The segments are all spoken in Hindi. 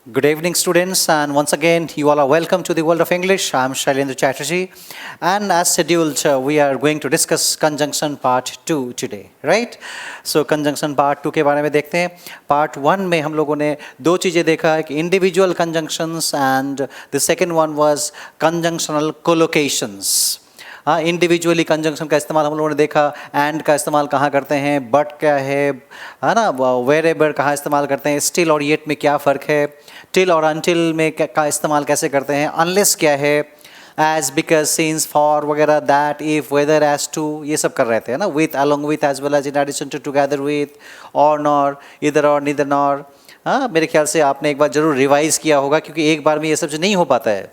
Good evening, students, and once again, you all are welcome to the world of English. I am Shailendra Chatterjee, and as scheduled, we are going to discuss conjunction part 2 today, right? So, conjunction part 2 के बारे में देखते हैं. Part 1 में हम लोगों ने दो चीज़ें देखा है कि individual conjunctions and the second one was conjunctional collocations. हाँ, इंडिविजुअली कंजंक्शन का इस्तेमाल हम लोगों ने देखा. एंड का इस्तेमाल कहाँ करते हैं, बट क्या है ना, वेरेबर कहाँ इस्तेमाल करते हैं, स्टिल और येट में क्या फ़र्क है, टिल और अनटिल में का इस्तेमाल कैसे करते हैं, अनलेस क्या है, एज, बिकॉज, सिंस, फॉर वगैरह, that, if, whether, as to, ये सब कर रहे थे ना. With, along with, as well as, in addition to, together with, और नॉर, इधर और निदर नॉर. हाँ, मेरे ख्याल से आपने एक बार ज़रूर रिवाइज़ किया होगा, क्योंकि एक बार में ये सब नहीं हो पाता है.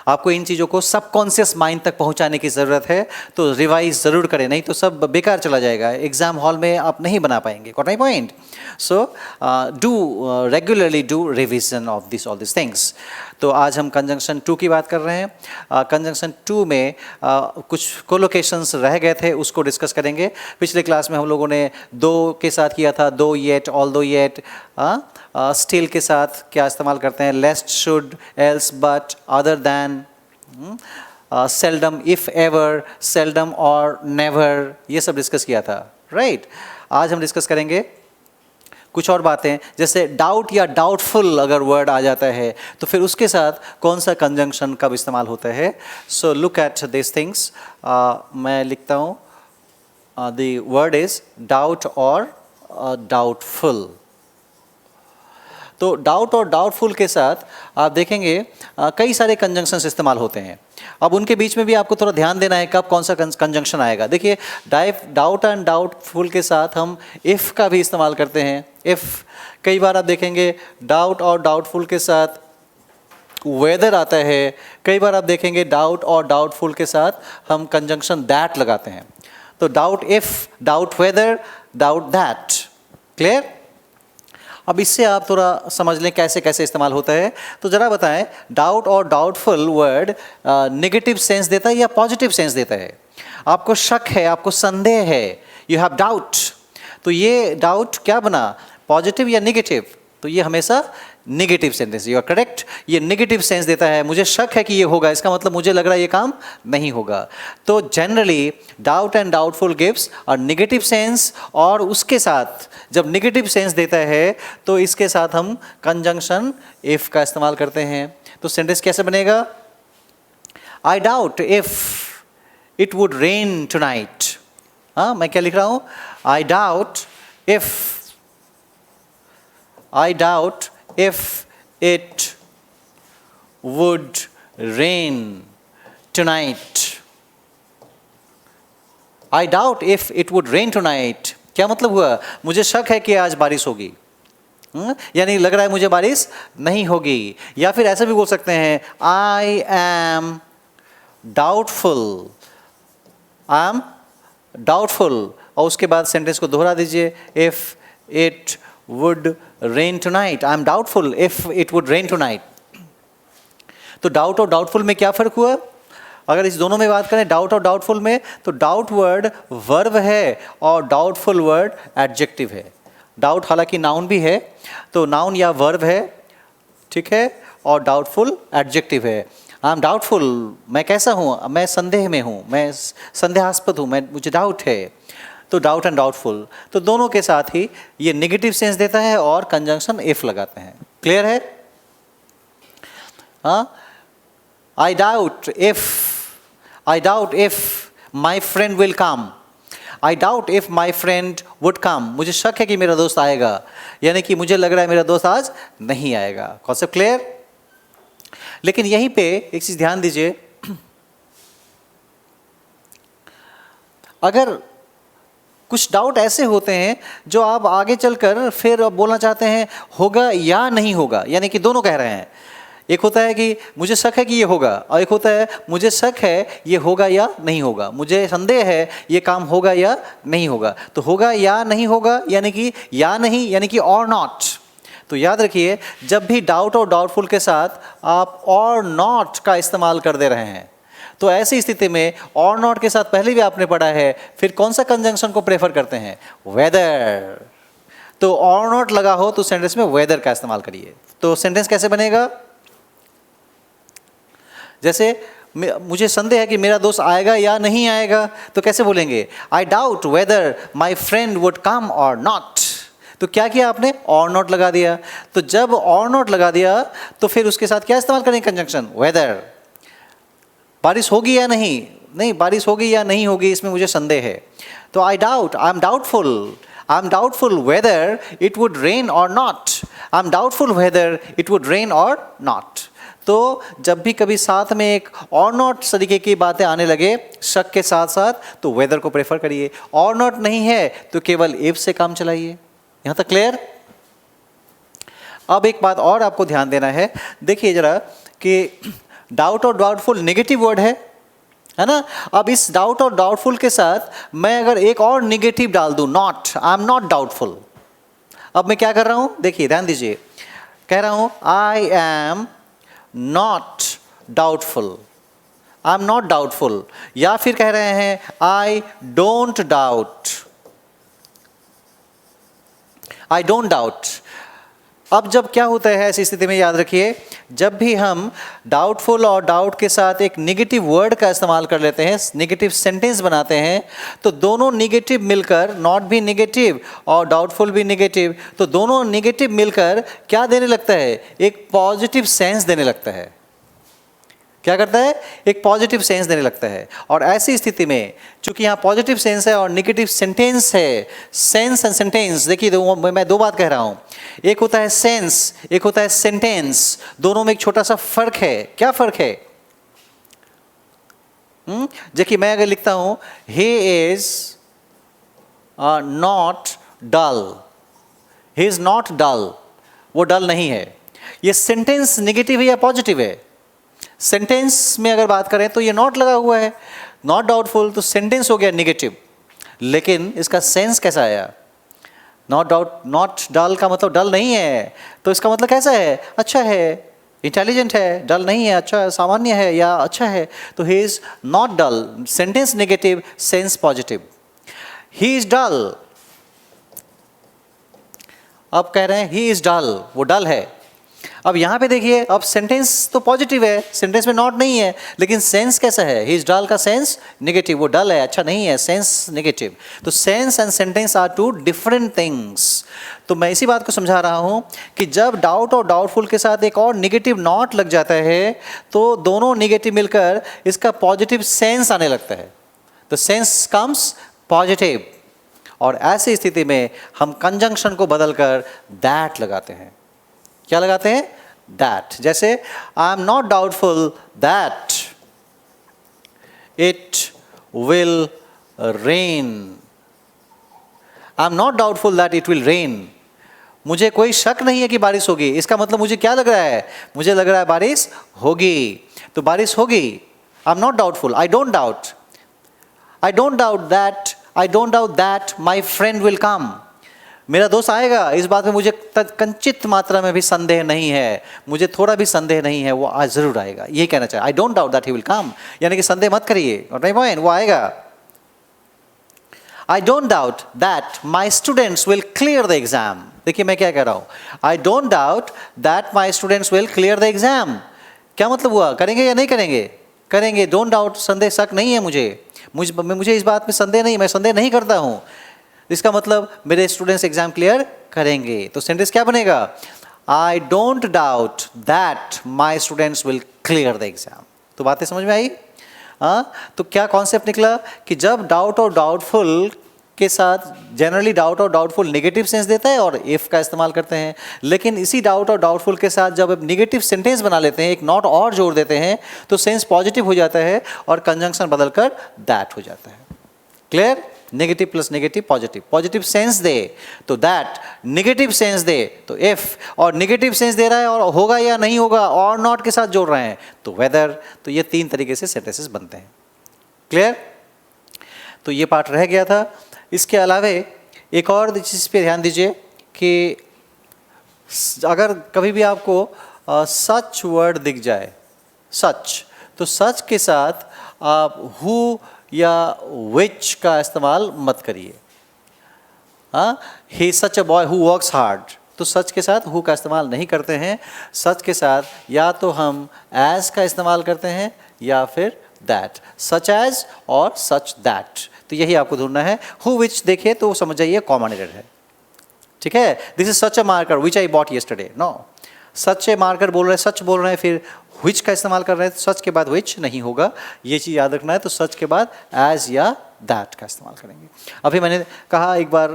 आपको इन चीज़ों को सबकॉन्शियस माइंड तक पहुंचाने की ज़रूरत है. तो रिवाइज ज़रूर करें, नहीं तो सब बेकार चला जाएगा. एग्ज़ाम हॉल में आप नहीं बना पाएंगे. Got my point? So do regularly do revision of this all this things. तो आज हम कंजंक्शन 2 की बात कर रहे हैं. कंजंक्शन 2 में कुछ कोलोकेशंस रह गए थे, उसको डिस्कस करेंगे. पिछले क्लास में हम लोगों ने दो के साथ किया था, though yet, although yet. Still के साथ क्या इस्तेमाल करते हैं, lest, should, else, but, other than, seldom, if ever, seldom और नेवर, ये सब डिस्कस किया था, राइट? आज हम डिस्कस करेंगे कुछ और बातें, जैसे डाउट या डाउटफुल अगर वर्ड आ जाता है तो फिर उसके साथ कौन सा कंजंक्शन कब इस्तेमाल होता है. So look at this things. मैं लिखता हूँ, द वर्ड इज डाउट और डाउटफुल. तो डाउट और डाउटफुल के साथ आप देखेंगे कई सारे कंजंक्शंस इस्तेमाल होते हैं. अब उनके बीच में भी आपको थोड़ा ध्यान देना है कब कौन सा कंजंक्शन आएगा. देखिए, डाउट एंड डाउटफुल के साथ हम इफ़ का भी इस्तेमाल करते हैं. इफ़ कई बार आप देखेंगे डाउट और डाउटफुल के साथ वेदर आता है. कई बार आप देखेंगे डाउट और डाउटफुल के साथ हम कंजंक्शन दैट लगाते हैं. तो doubt if, doubt weather, doubt that. Clear? अब इससे आप थोड़ा समझ लें कैसे कैसे इस्तेमाल होता है. तो ज़रा बताएं, डाउट और डाउटफुल वर्ड नेगेटिव सेंस देता है या पॉजिटिव सेंस देता है? आपको शक है, आपको संदेह है, यू हैव डाउट. तो ये डाउट क्या बना, पॉजिटिव या नेगेटिव? तो ये हमेशा negative sense. You are correct, ये नेगेटिव सेंस देता है. मुझे शक है कि ये होगा, इसका मतलब मुझे लग रहा है ये काम नहीं होगा. तो generally doubt and doubtful gives a negative sense, और उसके साथ जब नेगेटिव सेंस देता है तो इसके साथ हम कंजंक्शन इफ का इस्तेमाल करते हैं. तो सेंटेंस कैसे बनेगा? I doubt if it would rain tonight. हाँ, मैं क्या लिख रहा हूँ? I doubt if, I doubt if it would rain tonight. I doubt if it would rain tonight. क्या मतलब हुआ? मुझे शक है कि आज बारिश होगी. यानी लग रहा है मुझे बारिश नहीं होगी. या फिर ऐसा भी बोल सकते हैं, I am doubtful. I am doubtful. और उसके बाद सेंटेंस को दोहरा दीजिए, if it would rain tonight. I am doubtful if it would rain tonight. तो डाउट और डाउटफुल में क्या फ़र्क हुआ? अगर इस दोनों में बात करें, डाउट और डाउटफुल में, तो डाउट वर्ड वर्ब है और डाउटफुल वर्ड एडजेक्टिव है. डाउट हालांकि नाउन भी है, तो नाउन या वर्ब है, ठीक है, और डाउटफुल एडजेक्टिव है. आई एम डाउटफुल, मैं कैसा हूँ, मैं संदेह में हूँ, मैं संदेहास्पद हूँ, मुझे डाउट है. तो डाउट एंड डाउटफुल, तो दोनों के साथ ही ये नेगेटिव सेंस देता है और कंजंक्शन इफ लगाते हैं. क्लियर है? हाँ, I doubt if my friend will come. I doubt if my friend would come. मुझे शक है कि मेरा दोस्त आएगा, यानी कि मुझे लग रहा है मेरा दोस्त आज नहीं आएगा. Concept clear? लेकिन यहीं पे एक चीज ध्यान दीजिए, अगर कुछ डाउट ऐसे होते हैं जो आप आगे चलकर फिर बोलना चाहते हैं होगा या नहीं होगा, यानी कि दोनों कह रहे हैं. एक होता है कि मुझे शक है कि ये होगा, और एक होता है मुझे शक है ये होगा या नहीं होगा, मुझे संदेह है ये काम होगा या नहीं होगा. तो होगा या नहीं होगा यानी कि या नहीं, यानी कि और नॉट. तो याद रखिए, जब भी डाउट और डाउटफुल के साथ आप और नॉट का इस्तेमाल कर दे रहे हैं, तो ऐसी स्थिति में और नॉट के साथ पहले भी आपने पढ़ा है, फिर कौन सा कंजंक्शन को प्रेफर करते हैं? वेदर. तो और नॉट लगा हो तो सेंटेंस में वेदर का इस्तेमाल करिए। तो सेंटेंस कैसे बनेगा? जैसे मुझे संदेह है कि मेरा दोस्त आएगा या नहीं आएगा, तो कैसे बोलेंगे? I doubt weather my friend would come और नॉट। तो क्या किया आपने? और नॉट लगा दिया। तो जब और नॉट लगा दिया तो फिर उसके साथ क्या इस्तेमाल करेंगे? Conjunction whether. बारिश होगी या नहीं? नहीं, बारिश होगी या नहीं होगी इसमें मुझे संदेह है। तो I doubt, I am doubtful whether it would rain or not. I am doubtful whether it would rain or not. तो जब भी कभी साथ में एक और नॉट तरीके की बातें आने लगे शक के साथ साथ, तो वेदर को प्रेफर करिए। और नॉट नहीं है तो केवल इफ से काम चलाइए। यहां तक क्लियर? अब एक बात और आपको ध्यान देना है, देखिए जरा कि डाउट और डाउटफुल नेगेटिव वर्ड है ना। अब इस डाउट और डाउटफुल के साथ मैं अगर एक और नेगेटिव डाल दूं, not, I am not doubtful. अब मैं क्या कर रहा हूं? देखिए ध्यान दीजिए, कह रहा हूं I am not doubtful, I am not doubtful. या फिर कह रहे हैं I don't doubt, I don't doubt. अब जब क्या होता है ऐसी स्थिति में, याद रखिए, जब भी हम डाउटफुल और डाउट के साथ एक नेगेटिव वर्ड का इस्तेमाल कर लेते हैं, नेगेटिव सेंटेंस बनाते हैं, तो दोनों नेगेटिव मिलकर, नॉट भी नेगेटिव और डाउटफुल भी नेगेटिव, तो दोनों नेगेटिव मिलकर क्या देने लगता है? एक पॉजिटिव सेंस देने लगता है। क्या करता है? एक पॉजिटिव सेंस देने लगता है। और ऐसी स्थिति में चूंकि यहाँ पॉजिटिव सेंस है और नेगेटिव सेंटेंस है, सेंस एंड सेंटेंस, देखिए मैं दो बात कह रहा हूँ, एक होता है सेंस, एक होता है सेंटेंस। दोनों में एक छोटा सा फर्क है। क्या फर्क है? देखिए मैं अगर लिखता हूँ he is not dull, he is not dull, वो डल नहीं है, ये सेंटेंस नेगेटिव है या पॉजिटिव है? सेंटेंस में अगर बात करें तो ये नॉट लगा हुआ है, नॉट डाउटफुल, तो सेंटेंस हो गया नेगेटिव। लेकिन इसका सेंस कैसा आया? नॉट डाउट, नॉट डल का मतलब डल नहीं है, तो इसका मतलब कैसा है? अच्छा है, इंटेलिजेंट है। डल नहीं है, अच्छा, सामान्य है या अच्छा है। तो he is not dull, sentence negative, sense positive. He is dull, अब कह रहे हैं ही इज डल, वो डल है। अब यहां पे देखिए, अब सेंटेंस तो पॉजिटिव है, सेंटेंस में नॉट नहीं है, लेकिन सेंस कैसा है? ही इज डल का सेंस नेगेटिव, वो डल है, अच्छा नहीं है, सेंस नेगेटिव। तो sense and sentence are two different things. तो मैं इसी बात को समझा रहा हूं कि जब डाउट और डाउटफुल के साथ एक और नेगेटिव नॉट लग जाता है तो दोनों नेगेटिव मिलकर इसका पॉजिटिव सेंस आने लगता है। तो सेंस कम्स पॉजिटिव। और ऐसी स्थिति में हम कंजंक्शन को बदलकर दैट लगाते हैं। क्या लगाते हैं? दैट। जैसे I am not doubtful that it will rain, I am not doubtful that it will rain. मुझे कोई शक नहीं है कि बारिश होगी। इसका मतलब मुझे क्या लग रहा है? मुझे लग रहा है बारिश होगी। तो बारिश होगी, I am not doubtful, I don't doubt, I don't doubt that, I don't doubt that my friend will come. मेरा दोस्त आएगा, इस बात में मुझे कंचित मात्रा में भी संदेह नहीं है, मुझे थोड़ा भी संदेह नहीं है, वो आज जरूर आएगा। यही कहना चाहिए, I don't doubt that he will कम, यानी कि संदेह मत करिए, वो आएगा। I don't doubt that my students will clear the exam. देखिए मैं क्या कह रहा हूं, I don't doubt that my students will clear the exam. क्या मतलब हुआ? करेंगे या नहीं करेंगे? करेंगे। डोंट डाउट, संदेह, शक नहीं है मुझे इस बात में संदेह नहीं, मैं संदेह नहीं करता हूं। इसका मतलब मेरे स्टूडेंट्स एग्जाम क्लियर करेंगे। तो सेंटेंस क्या बनेगा? I don't doubt that my students will clear the exam. तो बातें समझ में आई? हाँ, तो क्या कॉन्सेप्ट निकला कि जब डाउट और डाउटफुल के साथ, जनरली डाउट और डाउटफुल नेगेटिव सेंस देता है और इफ का इस्तेमाल करते हैं, लेकिन इसी डाउट और डाउटफुल के साथ जब आप नेगेटिव सेंटेंस बना लेते हैं, एक नॉट और जोड़ देते हैं, तो सेंस पॉजिटिव हो जाता है और कंजंक्शन बदलकर दैट हो जाता है। Clear? Negative plus negative positive, positive sense दे तो दैट, नेगेटिव सेंस दे तो इफ, और नेगेटिव सेंस दे रहा है और होगा या नहीं होगा और नॉट के साथ जोड़ रहे हैं तो वेदर। तो ये तीन तरीके से सेंटेंसेस बनते हैं। क्लियर? तो ये पार्ट रह गया था। इसके अलावे एक और चीज़ पे ध्यान दीजिए कि अगर कभी भी आपको सच वर्ड दिख जाए, सच, तो सच के साथ आप हु या विच का इस्तेमाल मत करिए। He is such a boy who works hard, तो सच के साथ हु का इस्तेमाल नहीं करते हैं, सच के साथ या तो हम एज का इस्तेमाल करते हैं या फिर दैट, सच एज और सच दैट। तो यही आपको ढूंढना है। हु विच देखिए तो समझ जाइए कॉमन एरर है, ठीक है। This is such a marker which I bought yesterday, no, such a marker बोल रहे हैं, सच बोल रहे हैं, फिर which का इस्तेमाल कर रहे हैं, तो सच के बाद which नहीं होगा, ये चीज़ याद रखना है। तो सच के बाद as या that का इस्तेमाल करेंगे। अभी मैंने कहा एक बार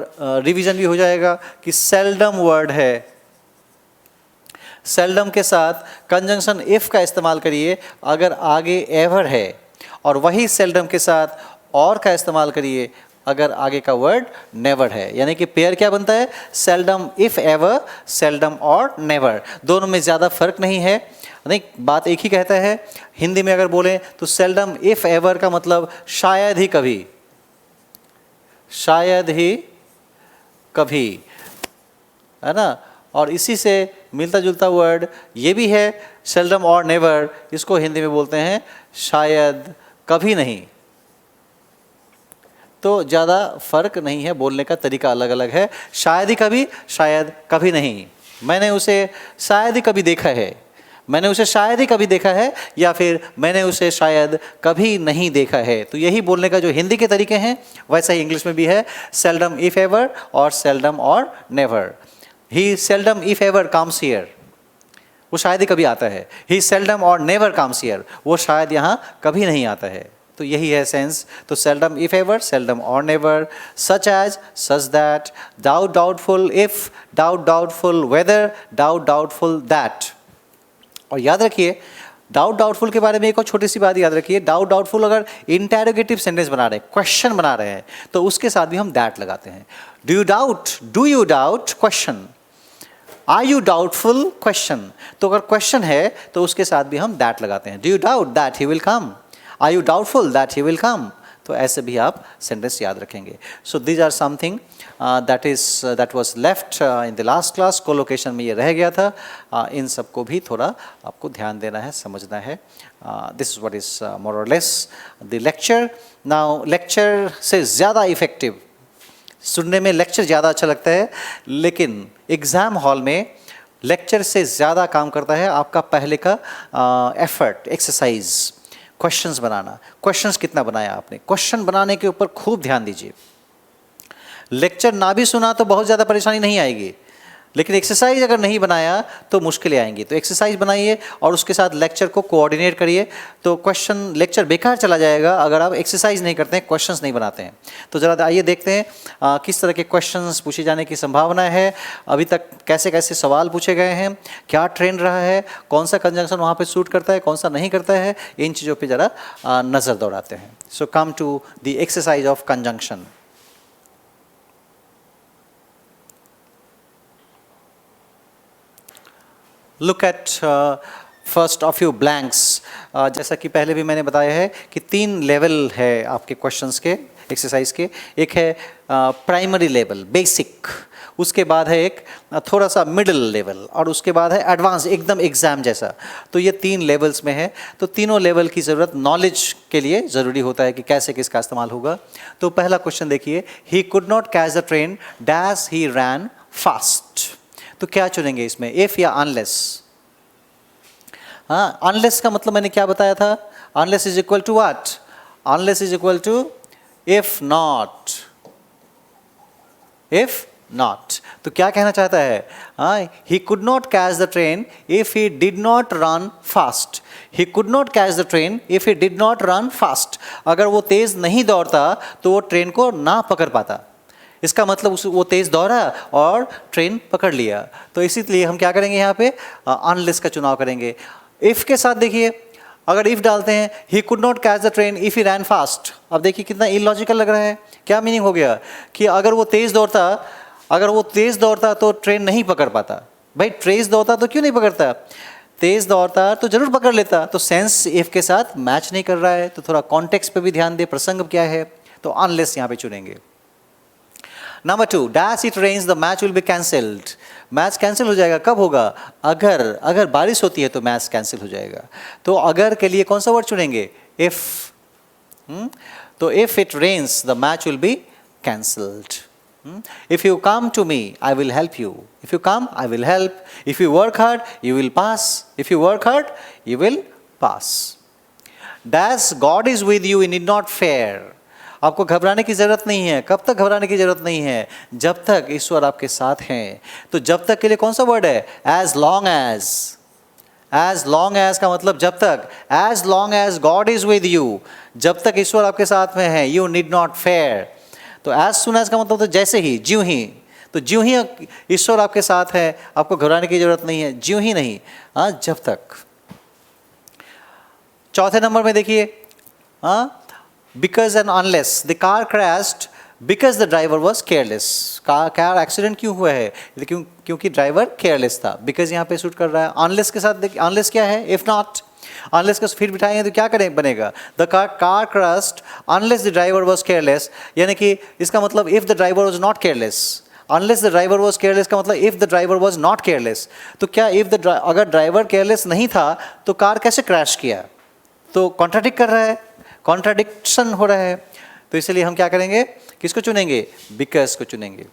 रिवीजन भी हो जाएगा कि seldom वर्ड है, seldom के साथ कंजंक्शन if का इस्तेमाल करिए अगर आगे ever है, और वही seldom के साथ और का इस्तेमाल करिए अगर आगे का वर्ड नेवर है। यानी कि पेयर क्या बनता है, सेल्डम इफ एवर, सेल्डम और नेवर, दोनों में ज़्यादा फर्क नहीं है, नहीं, बात एक ही कहता है। हिंदी में अगर बोलें तो सेल्डम इफ एवर का मतलब शायद ही कभी, शायद ही कभी, है ना। और इसी से मिलता जुलता वर्ड ये भी है सेल्डम और नेवर, इसको हिंदी में बोलते हैं शायद कभी नहीं। तो ज़्यादा फर्क नहीं है, बोलने का तरीका अलग अलग है। शायद ही कभी, शायद कभी नहीं। मैंने उसे शायद ही कभी देखा है, मैंने उसे शायद ही कभी देखा है, या फिर मैंने उसे शायद कभी नहीं देखा है। तो यही बोलने का जो हिंदी के तरीके हैं वैसा ही इंग्लिश में भी है, सेल्डम इफ एवर और सेल्डम और never. He seldom if ever comes here, वो शायद ही कभी आता है। ही सेल्डम और नेवर कम्स हियर, वो शायद यहाँ कभी नहीं आता है। तो यही है सेंस। तो सेल्डम इफ एवर, सेल्डम और never, such as, such that, doubt doubtful if, doubt doubtful whether, doubt doubtful that. और याद रखिए डाउट डाउटफुल के बारे में एक और छोटी सी बात याद रखिए, डाउट डाउटफुल अगर इंटेरोगेटिव सेंटेंस बना रहे हैं, क्वेश्चन बना रहे हैं, तो उसके साथ भी हम दैट लगाते हैं। Do you doubt, do you doubt, question, are you doubtful, question. तो अगर क्वेश्चन है तो उसके साथ भी हम दैट लगाते हैं। Do you doubt that he will come, are you doubtful that he will come. तो ऐसे भी आप सेंटेंस याद रखेंगे। So these are something that was left in the last class, collocation में ये रह गया था। इन सब को भी थोड़ा आपको ध्यान देना है, समझना है। This is what is more or less the lecture. Now lecture से ज़्यादा इफेक्टिव, सुनने में लेक्चर ज़्यादा अच्छा लगता है, लेकिन एग्ज़ाम हॉल में लेक्चर से ज़्यादा काम करता है आपका पहले का एफर्ट, एक्सरसाइज, क्वेश्चंस बनाना। क्वेश्चंस कितना बनाया आपने, क्वेश्चन बनाने के ऊपर खूब ध्यान दीजिए। लेक्चर ना भी सुना तो बहुत ज़्यादा परेशानी नहीं आएगी, लेकिन एक्सरसाइज अगर नहीं बनाया तो मुश्किलें आएंगी। तो एक्सरसाइज बनाइए और उसके साथ लेक्चर को कोऑर्डिनेट करिए, तो क्वेश्चन लेक्चर बेकार चला जाएगा अगर आप एक्सरसाइज नहीं करते हैं, क्वेश्चंस नहीं बनाते हैं। तो ज़रा आइए देखते हैं किस तरह के क्वेश्चंस पूछे जाने की संभावना है, अभी तक कैसे कैसे सवाल पूछे गए हैं, क्या ट्रेंड रहा है, कौन सा कंजंक्शन वहाँ पर सूट करता है, कौन सा नहीं करता है, इन चीज़ों पर ज़रा नज़र दौड़ाते हैं। So come to the exercise of conjunction. Look at first of you blanks. जैसा कि पहले भी मैंने बताया है कि 3 लेवल है आपके क्वेश्चंस के, एक्सरसाइज के। एक है प्राइमरी लेवल, बेसिक, उसके बाद है एक थोड़ा सा मिडिल लेवल, और उसके बाद है एडवांस, एकदम एग्ज़ाम जैसा। तो ये 3 लेवल्स में है। तो तीनों लेवल की ज़रूरत नॉलेज के लिए ज़रूरी होता है कि कैसे किसका इस्तेमाल होगा। तो पहला क्वेश्चन देखिए, he could not catch the train dash he ran fast. तो क्या चुनेंगे इसमें, इफ या अनलेस? हाँ, अनलेस का मतलब मैंने क्या बताया था, unless is equal to what, unless is equal to if not, if not. तो क्या कहना चाहता है, हाँ, he could not catch the train if he did not run fast. He could not catch the train if he did not run fast. अगर वो तेज नहीं दौड़ता तो वो ट्रेन को ना पकड़ पाता। इसका मतलब वो तेज दौड़ा और ट्रेन पकड़ लिया। तो इसीलिए हम क्या करेंगे यहाँ पे, अनलेस का चुनाव करेंगे। इफ के साथ देखिए, अगर इफ डालते हैं, he could not catch the train if he ran fast. अब देखिए कितना इलॉजिकल लग रहा है। क्या मीनिंग हो गया कि अगर वो तेज दौड़ता तो ट्रेन नहीं पकड़ पाता। भाई तेज दौड़ता तो क्यों नहीं पकड़ता, तेज दौड़ता तो जरूर पकड़ लेता। तो सेंस इफ के साथ मैच नहीं कर रहा है। तो थोड़ा कॉन्टेक्स्ट पे भी ध्यान दे, प्रसंग क्या है। तो अनलेस यहाँ पे चुनेंगे। Number 2, dash it rains the match will be cancelled. Match cancel हो जाएगा, कब होगा, अगर बारिश होती है तो मैच कैंसिल हो जाएगा। तो अगर के लिए कौन सा वर्ड चुनेंगे, इफ। तो if it rains the match will be cancelled. If you come to me, I will help you. If you come, I will help. If you work hard, you will pass. If you work hard, you will pass. Dash God is with you, you need not fear. आपको घबराने की जरूरत नहीं है. कब तक घबराने की जरूरत नहीं है? जब तक ईश्वर आपके साथ हैं. तो जब तक के लिए कौन सा वर्ड है? As long as. As long as का मतलब जब तक. As long as God is with you, जब तक ईश्वर आपके साथ में है, you need not fear. तो as soon as का मतलब तो जैसे ही, ज्यों ही. तो ज्यों ही ईश्वर आपके साथ है, आपको घबराने की जरूरत नहीं है. ज्यों ही नहीं, हाँ, जब तक. चौथे नंबर में देखिए, हाँ, because and unless the car crashed because the driver was careless. Car accident क्यों हुआ है? क्योंकि ड्राइवर केयरलेस था. बिकॉज यहाँ पे शूट कर रहा है. अनलेस के साथ देखिए, अनलेस क्या है? If not. अनलेस को फिर बिठाएंगे तो क्या करें बनेगा? The car crashed unless the driver was careless. यानी कि इसका मतलब if the driver was not careless. Unless the driver was careless का मतलब if the driver was not careless. तो क्या अगर ड्राइवर केयरलेस नहीं था तो कार कैसे क्रैश किया? तो कॉन्ट्राडिक्ट कर रहा है, कॉन्ट्राडिक्शन हो रहा है. तो इसलिए हम क्या करेंगे? किसको चुनेंगे? बिकॉज को चुनेंगे.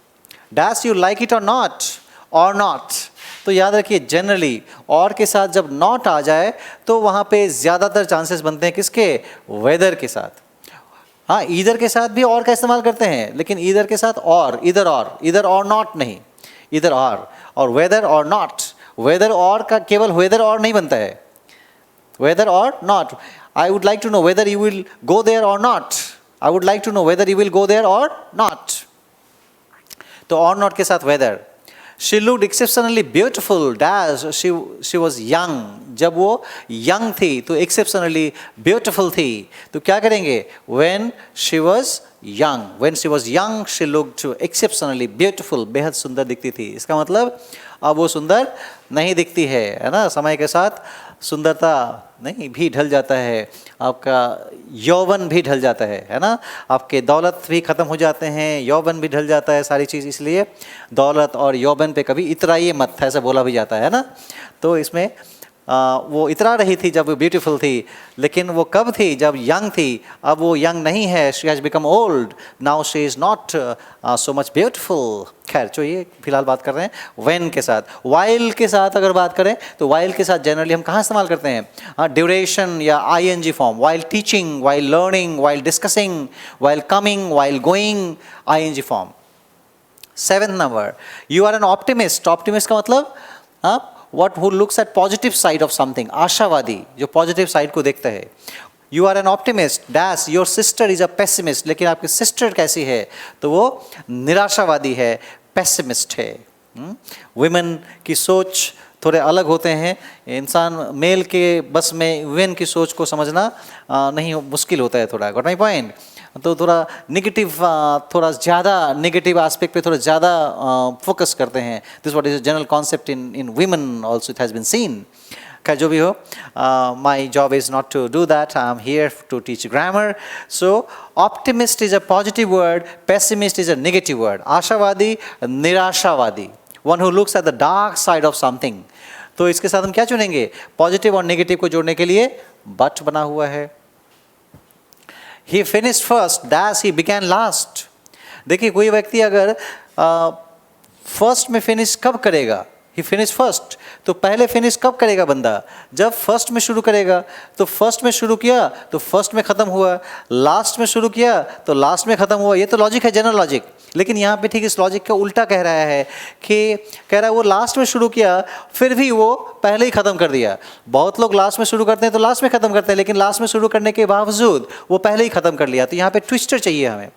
डैश यू लाइक इट और नॉट. तो याद रखिए, जनरली और के साथ जब नॉट आ जाए तो वहाँ पे ज़्यादातर चांसेस बनते हैं किसके? वेदर के साथ. हाँ, ईदर के साथ भी और का इस्तेमाल करते हैं, लेकिन ईदर के साथ और, इधर और नॉट नहीं, इधर और वेदर और नॉट. वेदर और का केवल वेदर और नहीं बनता है. Whether or not. I would like to know whether you will go there or not. I would like to know whether you will go there or not. तो or not के साथ weather. She looked exceptionally beautiful. Dash she was young. जब वो young थी तो exceptionally beautiful थी. तो क्या करेंगे? When she was young. When she was young, she looked exceptionally beautiful. बेहद सुंदर दिखती थी. इसका मतलब अब वो सुंदर नहीं दिखती है ना? समय के साथ सुंदरता नहीं भी ढल जाता है, आपका यौवन भी ढल जाता है ना? आपके दौलत भी ख़त्म हो जाते हैं, यौवन भी ढल जाता है, सारी चीज़. इसलिए दौलत और यौवन पे कभी इतराइए मत, ऐसा बोला भी जाता है ना? तो इसमें वो इतरा रही थी जब वो ब्यूटीफुल थी, लेकिन वो कब थी? जब यंग थी. अब वो यंग नहीं है. She has become old. Now she is not so much beautiful. खैर, जो ये फिलहाल बात कर रहे हैं व्हेन के साथ. वाइल के साथ अगर बात करें तो वाइल के साथ जनरली हम कहाँ इस्तेमाल करते हैं? ड्यूरेशन या ING form. While teaching, while learning, while discussing, while coming, while going, ING form. 7th number, you are an optimist. Optimist का मतलब what who looks at positive side of something. आशावादी, जो पॉजिटिव साइड को देखता है. You are an optimist. Dash your sister is a pessimist. लेकिन आपकी सिस्टर कैसी है? तो वो निराशावादी है, पेसिमिस्ट है. वुमेन की सोच थोड़े अलग होते हैं. इंसान मेल के बस में वुमेन की सोच को समझना नहीं, मुश्किल होता है थोड़ा. Got my point? तो थोड़ा निगेटिव, थोड़ा ज़्यादा निगेटिव एस्पेक्ट पे थोड़ा ज़्यादा फोकस करते हैं. This what is general concept in women also. It has been seen. खैर, जो भी हो, my job is not to do that. I am here to teach grammar. So optimist is a positive word, pessimist is a negative word. आशावादी, निराशावादी. One who looks at the dark side of something. तो इसके साथ हम क्या चुनेंगे? पॉजिटिव और नेगेटिव को जोड़ने के लिए बट बना हुआ है. He finished first, dash he began last. देखिए, कोई व्यक्ति अगर फर्स्ट में फिनिश कब करेगा? He finished first. तो पहले फिनिश कब करेगा बंदा? जब फर्स्ट में शुरू करेगा. तो फर्स्ट में शुरू किया तो फर्स्ट में ख़त्म हुआ. लास्ट में शुरू किया तो लास्ट में ख़त्म हुआ. ये तो लॉजिक है, जनरल लॉजिक. लेकिन यहाँ पे ठीक इस लॉजिक का उल्टा कह रहा है कि कह रहा है वो लास्ट में शुरू किया फिर भी वो पहले ही ख़त्म कर दिया. बहुत लोग लास्ट में शुरू करते हैं तो लास्ट में ख़त्म करते हैं, लेकिन लास्ट में शुरू करने के बावजूद वो पहले ही ख़त्म कर लिया. तो यहाँ पे ट्विस्टर चाहिए हमें.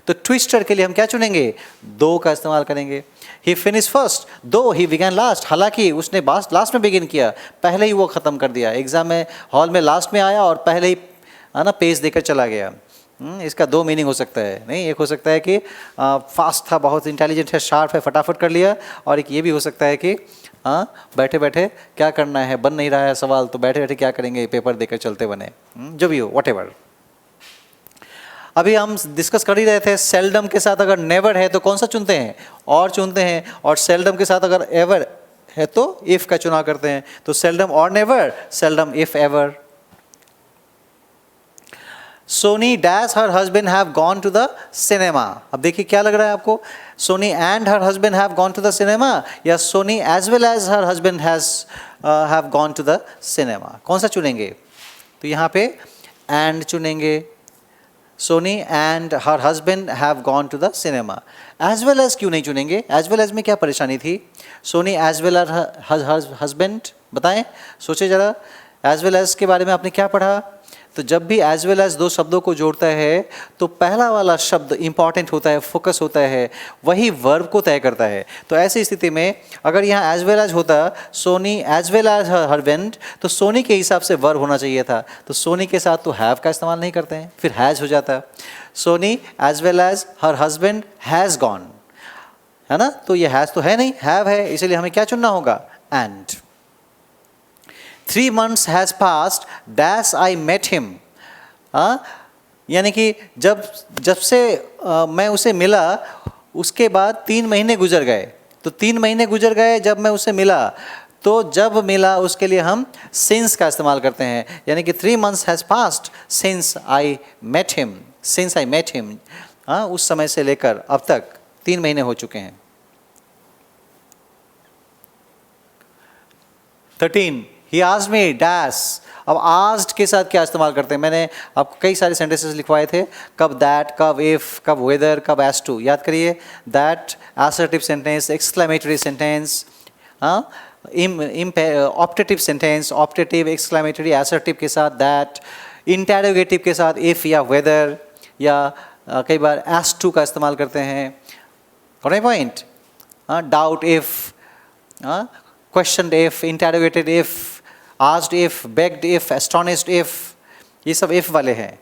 तो ट्विस्टर के लिए हम क्या चुनेंगे? दो का इस्तेमाल करेंगे. ही फिनिश फर्स्ट दो ही बिगैन लास्ट. हालांकि उसने लास्ट में बिगिन किया, पहले ही वो ख़त्म कर दिया. एग्ज़ाम में हॉल में लास्ट में आया और पहले ही ना पेज देकर चला गया. इसका दो मीनिंग हो सकता है. नहीं, एक हो सकता है कि फास्ट था, बहुत इंटेलिजेंट है, शार्प है, फटाफट कर लिया. और एक ये भी हो सकता है कि बैठे बैठे क्या करना है, बन नहीं रहा है सवाल, तो बैठे बैठे क्या करेंगे, पेपर देकर चलते बने. जो भी हो, व्हाटएवर. अभी हम डिस्कस कर ही रहे थे, सेल्डम के साथ अगर नेवर है तो कौन सा चुनते हैं? और चुनते हैं. और सेल्डम के साथ अगर एवर है तो इफ का चुनाव करते हैं. तो सेल्डम और never, seldom if ever. Soni dash her husband have gone to the cinema. अब देखिए क्या लग रहा है आपको, Soni and her husband have gone to the cinema या Soni as well as her husband have gone to the cinema, कौन सा चुनेंगे? तो यहाँ पे एंड चुनेंगे, Soni and her husband have gone to the cinema. As well as क्यों नहीं चुनेंगे? एज वेल एज में क्या परेशानी थी? Soni as well as her husband, बताएं, सोचे जरा, एज वेल एज के बारे में आपने क्या पढ़ा? तो जब भी एज वेल एज दो शब्दों को जोड़ता है तो पहला वाला शब्द इंपॉर्टेंट होता है, फोकस होता है, वही वर्ब को तय करता है। तो ऐसी स्थिति में अगर यहाँ एज वेल एज होता Soni as well as her husband, तो सोनी के हिसाब से वर्ब होना चाहिए था। तो सोनी के साथ तो हैव का इस्तेमाल नहीं करते हैं, फिर हैज़ हो जाता। Soni as well as her husband has gone, है ना? तो ये हैज़ तो है नहीं, हैव है, इसलिए हमें क्या चुनना होगा? And. 3 months has passed dash I met him, यानी कि जब से मैं उसे मिला उसके बाद 3 महीने गुजर गए। तो 3 महीने गुजर गए जब मैं उसे मिला, तो जब मिला उसके लिए हम since का इस्तेमाल करते हैं, यानी कि 3 months has passed since I met him, since I met him, उस समय से लेकर अब तक 3 महीने हो चुके हैं। 13 He asked me dash। अब asked के साथ क्या इस्तेमाल करते हैं? मैंने आपको कई सारे सेंटेंसेस लिखवाए थे, कब that, कब if, कब whether, कब as to, याद करिए। that, assertive sentence, exclamatory sentence, optative sentence, optative, exclamatory, assertive के साथ that, interrogative के साथ if या whether, या कई बार as to का इस्तेमाल करते हैं। correct point? doubt if, questioned if, interrogated if, asked if, begged if, astonished if, ये सब if वाले हैं,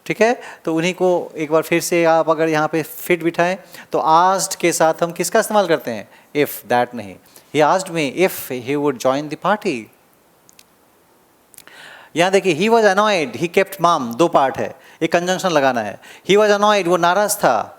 ठीक है? तो उन्हीं को एक बार फिर से आप अगर यहाँ पे फिट बिठाएं तो asked के साथ हम किसका इस्तेमाल करते हैं? if, that नहीं। he asked me if he would join the party। यहाँ देखिए he was annoyed, he kept mum, 2 part है, एक कंजंक्शन लगाना है। he was annoyed, वो नाराज था,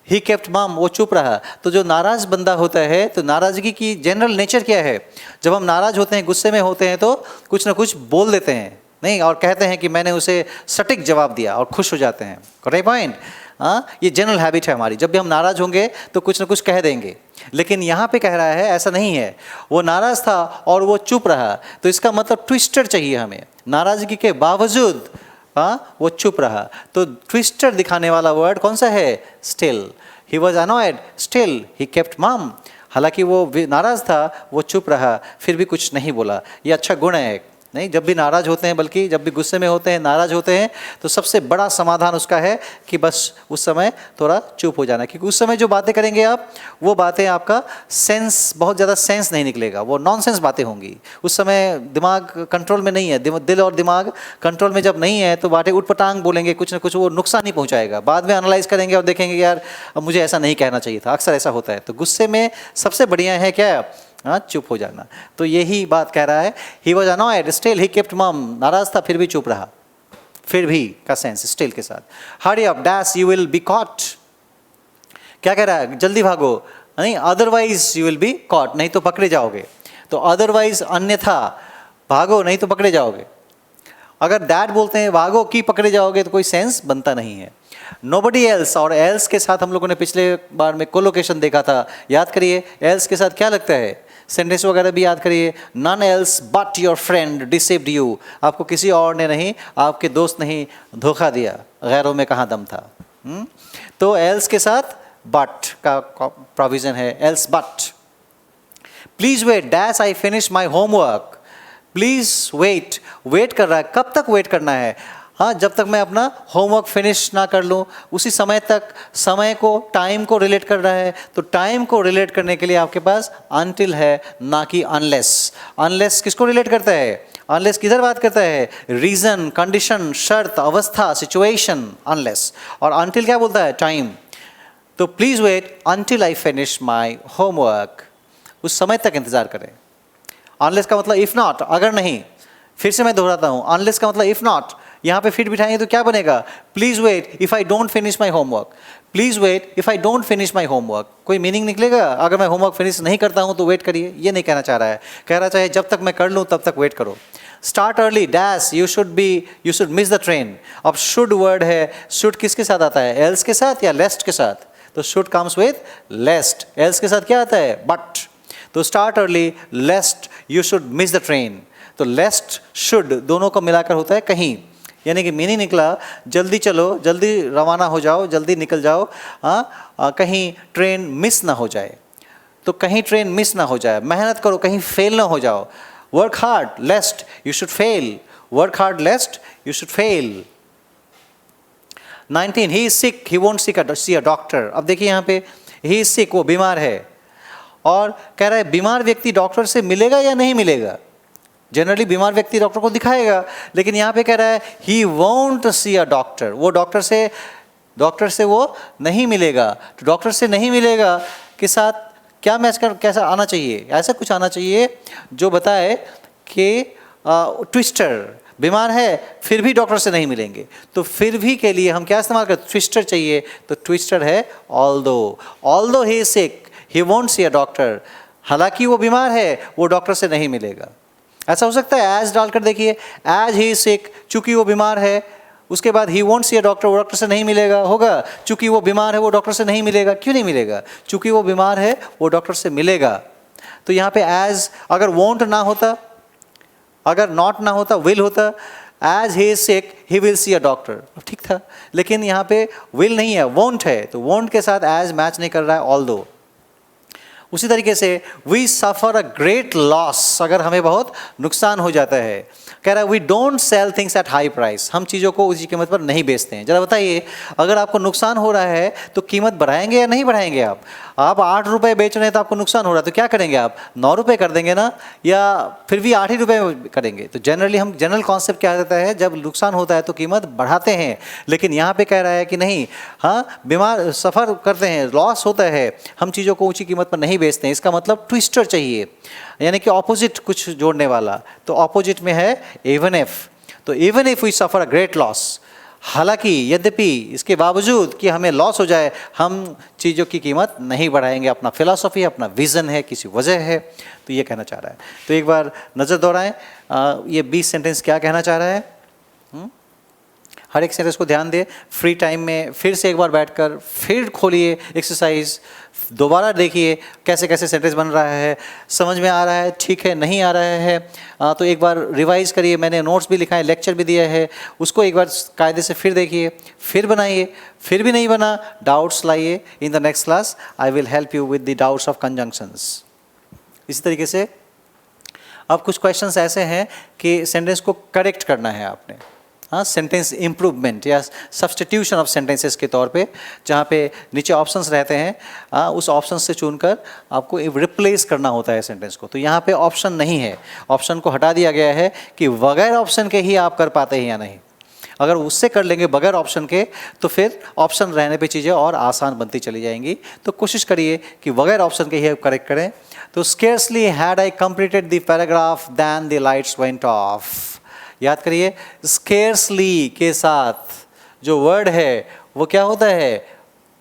ही केप्ट मम, वो चुप रहा। तो जो नाराज़ बंदा होता है, तो नाराज़गी की जनरल नेचर क्या है? जब हम नाराज़ होते हैं, गुस्से में होते हैं, तो कुछ ना कुछ बोल देते हैं, नहीं, और कहते हैं कि मैंने उसे सटीक जवाब दिया, और खुश हो जाते हैं। Correct point? ये जनरल हैबिट है हमारी, जब भी हम नाराज़ होंगे तो कुछ ना कुछ कह देंगे। लेकिन यहाँ पे कह रहा है ऐसा नहीं है, वो नाराज़ था और वो चुप रहा, तो इसका मतलब ट्विस्टर चाहिए हमें। नाराज़गी के बावजूद वो चुप रहा, तो ट्विस्टर दिखाने वाला वर्ड कौन सा है? Still. He was annoyed, still he kept मम। हालांकि वो नाराज़ था, वो चुप रहा, फिर भी कुछ नहीं बोला। ये अच्छा गुण है, नहीं, जब भी नाराज़ होते हैं, बल्कि जब भी गुस्से में होते हैं, नाराज़ होते हैं, तो सबसे बड़ा समाधान उसका है कि बस उस समय थोड़ा चुप हो जाना, क्योंकि उस समय जो बातें करेंगे आप, वो बातें आपका सेंस, बहुत ज़्यादा सेंस नहीं निकलेगा, वो नॉनसेंस बातें होंगी। उस समय दिमाग कंट्रोल में नहीं है, दिल और दिमाग कंट्रोल में जब नहीं है, तो बातें उटपटांग बोलेंगे, कुछ ना कुछ वो नुकसान ही पहुँचाएगा। बाद में एनालाइज करेंगे और देखेंगे यार अब मुझे ऐसा नहीं कहना चाहिए था, अक्सर ऐसा होता है। तो गुस्से में सबसे बढ़िया है क्या? चुप हो जाना। तो यही बात कह रहा है, he was annoyed still he kept मम, नाराज था फिर भी चुप रहा, फिर भी का सेंस स्टिल के साथ। Hurry up dash you will be caught, क्या कह रहा है? जल्दी भागो, नहीं, otherwise you will be caught, नहीं तो पकड़े जाओगे। तो अदरवाइज अन्यथा, भागो नहीं तो पकड़े जाओगे। अगर दैट बोलते हैं भागो कि पकड़े जाओगे, तो कोई सेंस बनता नहीं है। नोबडी एल्स, और एल्स के साथ हम लोगों ने पिछले बार में कोलोकेशन देखा था, याद करिए। एल्स के साथ क्या लगता है? सेंटेंस वगैरह भी याद करिए। None else but your friend deceived you, आपको किसी और ने नहीं, आपके दोस्त नहीं धोखा दिया, गैरों में कहाँ दम था। तो एल्स के साथ बट का प्रोविजन है, else but. Please wait dash I finish my homework, please wait, wait कर रहा है, कब तक वेट करना है? जब तक मैं अपना होमवर्क फिनिश ना कर लूँ, उसी समय तक, समय को, टाइम को रिलेट कर रहा है। तो टाइम को रिलेट करने के लिए आपके पास अनटिल है, ना कि अनलेस। अनलेस किसको रिलेट करता है? अनलेस किधर बात करता है? रीज़न, कंडीशन, शर्त, अवस्था, सिचुएशन, अनलेस। और अनटिल क्या बोलता है? टाइम। तो please wait until I finish my homework, उस समय तक इंतज़ार करें। अनलेस का मतलब इफ़ नॉट, अगर नहीं। फिर से मैं दोहराता हूँ, अनलेस का मतलब इफ़ नॉट। यहाँ पे फिट बिठाएंगे तो क्या बनेगा? Please wait if I don't finish my homework, please wait if I don't finish my homework. कोई मीनिंग निकलेगा? अगर मैं होमवर्क फिनिश नहीं करता हूँ तो वेट करिए, ये नहीं कहना चाह रहा है। कह रहा चाहे जब तक मैं कर लूँ तब तक वेट करो। Start early dash, you should miss the train. अब शुड वर्ड है, शुड किसके साथ आता है, एल्स के साथ या लेस्ट के साथ, तो शुड कम्स विद लेस्ट, एल्स के साथ क्या आता है, बट। तो start early लेस्ट you should miss the train, तो लेस्ट शुड दोनों को मिलाकर होता है कहीं, यानी कि मीनिंग निकला जल्दी चलो, जल्दी रवाना हो जाओ, जल्दी निकल जाओ, कहीं ट्रेन मिस ना हो जाए। तो कहीं ट्रेन मिस ना हो जाए, मेहनत करो कहीं फेल ना हो जाओ। Work hard लेस्ट you should fail, work hard लेस्ट you should fail. 19 he is sick he won't see a doctor. अब देखिए यहाँ पे ही इज सिक, वो बीमार है, और कह रहा है बीमार व्यक्ति डॉक्टर से मिलेगा या नहीं मिलेगा। जनरली बीमार व्यक्ति डॉक्टर को दिखाएगा, लेकिन यहाँ पे कह रहा है he won't see a doctor, वो डॉक्टर से वो नहीं मिलेगा। तो डॉक्टर से नहीं मिलेगा के साथ क्या मैच कर, कैसा आना चाहिए, ऐसा कुछ आना चाहिए जो बताए कि ट्विस्टर, बीमार है फिर भी डॉक्टर से नहीं मिलेंगे, तो फिर भी के लिए हम क्या इस्तेमाल करते, ट्विस्टर चाहिए, तो ट्विस्टर है although he is sick he won't see a doctor, हालांकि वो बीमार है वो डॉक्टर से नहीं मिलेगा। ऐसा हो सकता है एज डालकर देखिए, एज ही इज सिक, चूंकि वो बीमार है, उसके बाद he won't see a doctor, वो डॉक्टर से नहीं मिलेगा, होगा चूंकि वो बीमार है वो डॉक्टर से नहीं मिलेगा। क्यों नहीं मिलेगा, चूंकि वो बीमार है वो डॉक्टर से मिलेगा। तो यहाँ पे एज, अगर वोंट ना होता, अगर नॉट ना होता, विल होता, as he is sick he will see a doctor, ठीक था। लेकिन यहाँ पे विल नहीं है, वोंट है, तो वोंट के साथ एज मैच नहीं कर रहा है, ऑल्दो। उसी तरीके से we suffer a great loss, अगर हमें बहुत नुकसान हो जाता है, कह रहा है we don't sell things at high price, हम चीज़ों को उसी कीमत पर नहीं बेचते हैं। जरा बताइए, अगर आपको नुकसान हो रहा है तो कीमत बढ़ाएंगे या नहीं बढ़ाएंगे आप 8 रुपये बेच रहे हैं तो आपको नुकसान हो रहा है, तो क्या करेंगे आप, 9 रुपये कर देंगे ना, या फिर भी 8 ही रुपये करेंगे। तो जनरल कॉन्सेप्ट क्या रहता है, जब नुकसान होता है तो कीमत बढ़ाते हैं, लेकिन यहाँ पे कह रहा है कि नहीं, हाँ बीमार सफ़र करते हैं, लॉस होता है, हम चीज़ों को ऊँची कीमत पर नहीं बेचते हैं। इसका मतलब ट्विस्टर चाहिए, यानी कि ऑपोजिट कुछ जोड़ने वाला, तो ऑपोजिट में है इवन इफ, तो even if we suffer a great loss, हालांकि यद्यपि इसके बावजूद कि हमें लॉस हो जाए, हम चीज़ों की कीमत नहीं बढ़ाएंगे। अपना फिलॉसफी, अपना विज़न है, किसी वजह है, तो ये कहना चाह रहा है। तो एक बार नज़र दोहराएं, ये 20 सेंटेंस क्या कहना चाह रहा है, हर एक सेंटेंस को ध्यान दे, फ्री टाइम में फिर से एक बार बैठकर फिर खोलिए एक्सरसाइज, दोबारा देखिए कैसे कैसे सेंटेंस बन रहा है, समझ में आ रहा है, ठीक है, नहीं आ रहा है तो एक बार रिवाइज करिए। मैंने नोट्स भी लिखा है, लेक्चर भी दिया है, उसको एक बार कायदे से फिर देखिए, फिर बनाइए, फिर भी नहीं बना, डाउट्स लाइए। इन the next class I will help you with the doubts of conjunctions. इसी तरीके से अब कुछ क्वेश्चंस ऐसे हैं कि सेंटेंस को करेक्ट करना है आपने, सेंटेंस इम्प्रूवमेंट या सब्स्टिट्यूशन ऑफ सेंटेंसेस के तौर पे, जहाँ पे नीचे ऑप्शंस रहते हैं, उस ऑप्शन से चुनकर आपको रिप्लेस करना होता है सेंटेंस को। तो यहाँ पे ऑप्शन नहीं है, ऑप्शन को हटा दिया गया है कि बगैर ऑप्शन के ही आप कर पाते हैं या नहीं। अगर उससे कर लेंगे बगैर ऑप्शन के, तो फिर ऑप्शन रहने पे चीज़ें और आसान बनती चली जाएंगी। तो कोशिश करिए कि बगैर ऑप्शन के ही आप करेक्ट करें। तो scarcely had I completed the paragraph than the lights went off. याद करिए, स्केर्सली के साथ जो वर्ड है वो क्या होता है,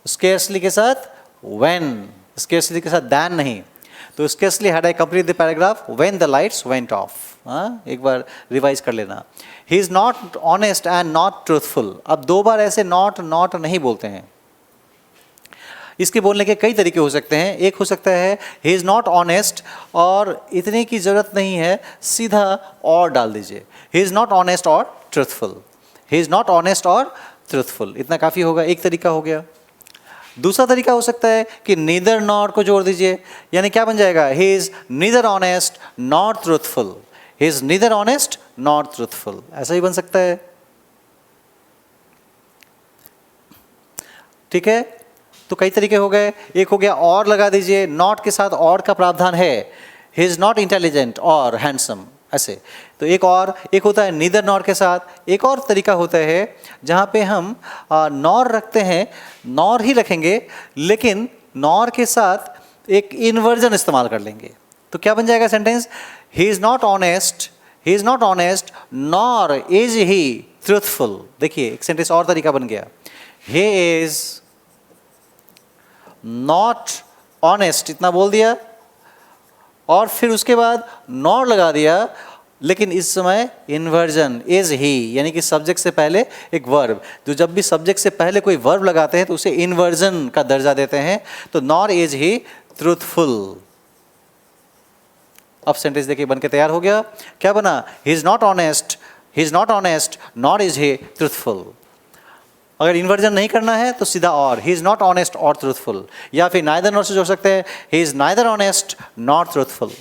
स्केर्सली के साथ व्हेन, स्केर्सली के साथ दैन नहीं। तो scarcely had I complete the paragraph when the lights went of. एक बार रिवाइज कर लेना। He is not honest and not truthful. अब 2 बार ऐसे नॉट नहीं बोलते हैं। इसके बोलने के कई तरीके हो सकते हैं। एक हो सकता है ही इज़ नॉट ऑनेस्ट, और इतने की ज़रूरत नहीं है, सीधा और डाल दीजिए, ही इज़ नॉट ऑनेस्ट और truthful, he is not honest और ट्रूथफुल, इतना काफ़ी होगा, एक तरीका हो गया। दूसरा तरीका हो सकता है कि नीदर नॉर को जोड़ दीजिए, यानी क्या बन जाएगा, he is neither honest not truthful, he is neither honest not truthful, ऐसा ही बन सकता है। ठीक है, तो कई तरीके हो गए। एक हो गया और लगा दीजिए, नॉट के साथ और का प्रावधान है, ही इज़ नॉट इंटेलिजेंट और हैंडसम, ऐसे। तो एक होता है नीदर नॉर के साथ। एक और तरीका होता है जहाँ पे हम नॉर रखते हैं, नॉर ही रखेंगे, लेकिन नॉर के साथ एक इन्वर्जन इस्तेमाल कर लेंगे। तो क्या बन जाएगा sentence, he is not honest nor is he truthful. देखिए एक सेंटेंस और तरीका बन गया, ही इज़ नॉट ऑनेस्ट, इतना बोल दिया, और फिर उसके बाद नॉर लगा दिया, लेकिन इस समय इन्वर्जन इज ही, यानी कि सब्जेक्ट से पहले एक वर्ब, जो जब भी सब्जेक्ट से पहले कोई वर्ब लगाते हैं तो उसे इन्वर्जन का दर्जा देते हैं। तो नॉर इज ही ट्रूथफुल। अब सेंटेंस देखिए बन के तैयार हो गया। क्या बना? ही is not honest, he is not honest nor is he truthful. अगर इन्वर्जन नहीं करना है तो सीधा और, ही इज नॉट ऑनेस्ट और ट्रूथफुल, या फिर नाइदर नॉर से जोड़ सकते हैं, he is neither honest nor truthful.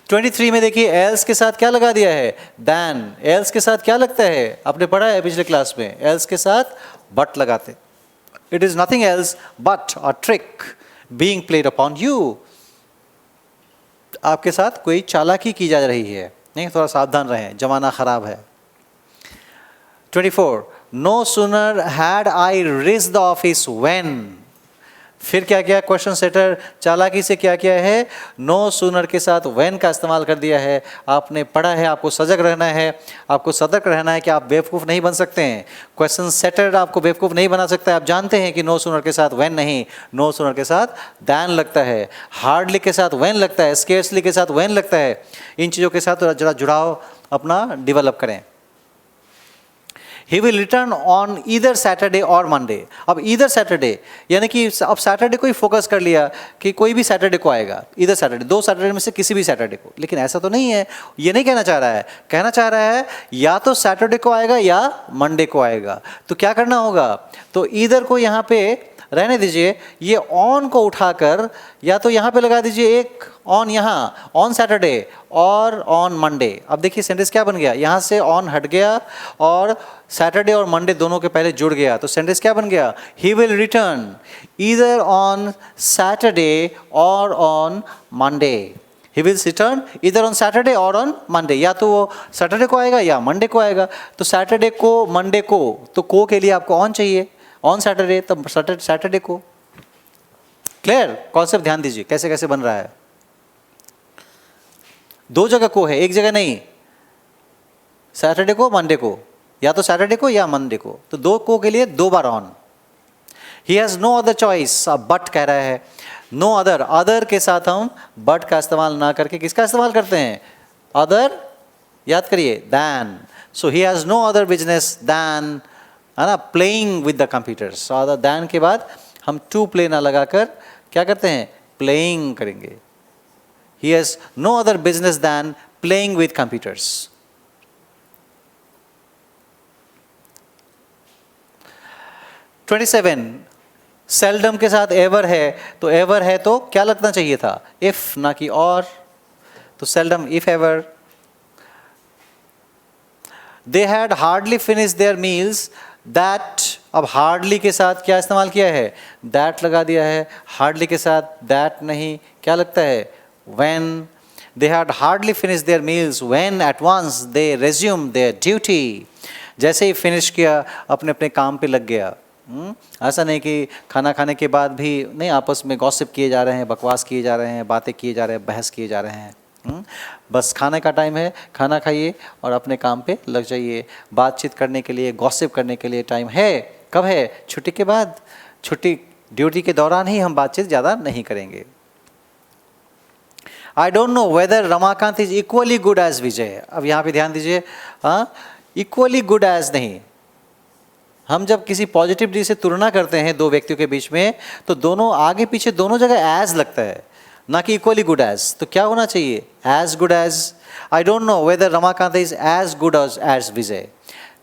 23 में देखिए एल्स के साथ क्या लगा दिया है? देन। एल्स के साथ क्या लगता है? आपने पढ़ा है पिछले क्लास में, एल्स के साथ बट लगाते। It is nothing else but a trick being played upon you. आपके साथ कोई चालाकी की जा रही है, नहीं, थोड़ा सावधान रहें, जमाना खराब है। 24 no sooner had I reached the office when. फिर क्या किया? क्वेश्चन सेटर चालाकी से क्या किया है? नो सूनर के साथ व्हेन का इस्तेमाल कर दिया है। आपने पढ़ा है, आपको सजग रहना है, आपको सतर्क रहना है कि आप बेवकूफ़ नहीं बन सकते हैं। क्वेश्चन सेटर आपको बेवकूफ़ नहीं बना सकता है। आप जानते हैं कि नो सूनर के साथ व्हेन नहीं, नो सूनर के साथ दैन लगता है, हार्डली के साथ व्हेन लगता है, स्केर्सली के साथ व्हेन लगता है। इन चीज़ों के साथ जरा जुड़ाव अपना डेवलप करें। He will return on either Saturday or Monday। अब either Saturday यानी कि अब सैटरडे को ही फोकस कर लिया कि कोई भी सैटरडे को आएगा, इधर सैटरडे, दो सैटरडे में से किसी भी सैटरडे को। लेकिन ऐसा तो नहीं है, ये नहीं कहना चाह रहा है। कहना चाह रहा है या तो सैटरडे को आएगा या मंडे को आएगा। तो क्या करना होगा? तो ईदर को यहाँ पे रहने दीजिए, ये ऑन को उठाकर या तो यहाँ पे लगा दीजिए एक ऑन, यहाँ on Saturday or on Monday. अब देखिए सेंटेंस क्या बन गया, यहाँ से ऑन हट गया और सैटरडे और मंडे दोनों के पहले जुड़ गया। तो सेंटेंस क्या बन गया? He will return either on Saturday or on Monday. He will return either on Saturday or on Monday, या तो वो सैटरडे को आएगा या मंडे को आएगा। तो सैटरडे को, मंडे को, तो को के लिए आपको ऑन चाहिए, ऑन सैटरडे, तब सैटरडे को। क्लियर? कॉन्सेप्ट ध्यान दीजिए कैसे कैसे बन रहा है। दो जगह को है, एक जगह नहीं। सैटरडे को, मंडे को, या तो सैटरडे को या मंडे को। तो दो को के लिए दो बार on. He has no other choice, अब बट कह रहा है। नो अदर, अदर के साथ हम बट का इस्तेमाल ना करके किसका इस्तेमाल करते हैं? अदर, याद करिए, than. So he has no other business than, है ना, playing with the computers. Other than के बाद हम टू प्ले ना लगाकर क्या करते हैं? प्लेइंग करेंगे। He has no other business than playing with computers. 27 seldom के साथ एवर है, तो एवर है तो क्या लगना चाहिए था? इफ, ना कि और। तो seldom if ever. They had hardly finish their meals that. अब हार्डली के साथ क्या इस्तेमाल किया है? दैट लगा दिया है। हार्डली के साथ दैट नहीं, क्या लगता है? When. They had hardly finish their meals when at once they resume their duty. जैसे ही फिनिश किया अपने अपने काम पे लग गया। ऐसा नहीं कि खाना खाने के बाद भी नहीं, आपस में गॉसिप किए जा रहे हैं, बकवास किए जा रहे हैं, बातें किए जा रहे हैं, बहस किए जा रहे हैं। बस खाने का टाइम है, खाना खाइए और अपने काम पे लग जाइए। बातचीत करने के लिए, गॉसिप करने के लिए टाइम है। कब है? छुट्टी के बाद। छुट्टी, ड्यूटी के दौरान ही हम बातचीत ज़्यादा नहीं करेंगे। I don't know whether Ramakant is equally good as Vijay. अब यहाँ पे ध्यान दीजिए, हाँ, इक्वली गुड एज नहीं। हम जब किसी पॉजिटिव डी से तुलना करते हैं दो व्यक्तियों के बीच में, तो दोनों आगे पीछे दोनों जगह एज लगता है, ना कि इक्वली गुड एज। तो क्या होना चाहिए? As good as. I don't know whether Ramakant is as good as Vijay.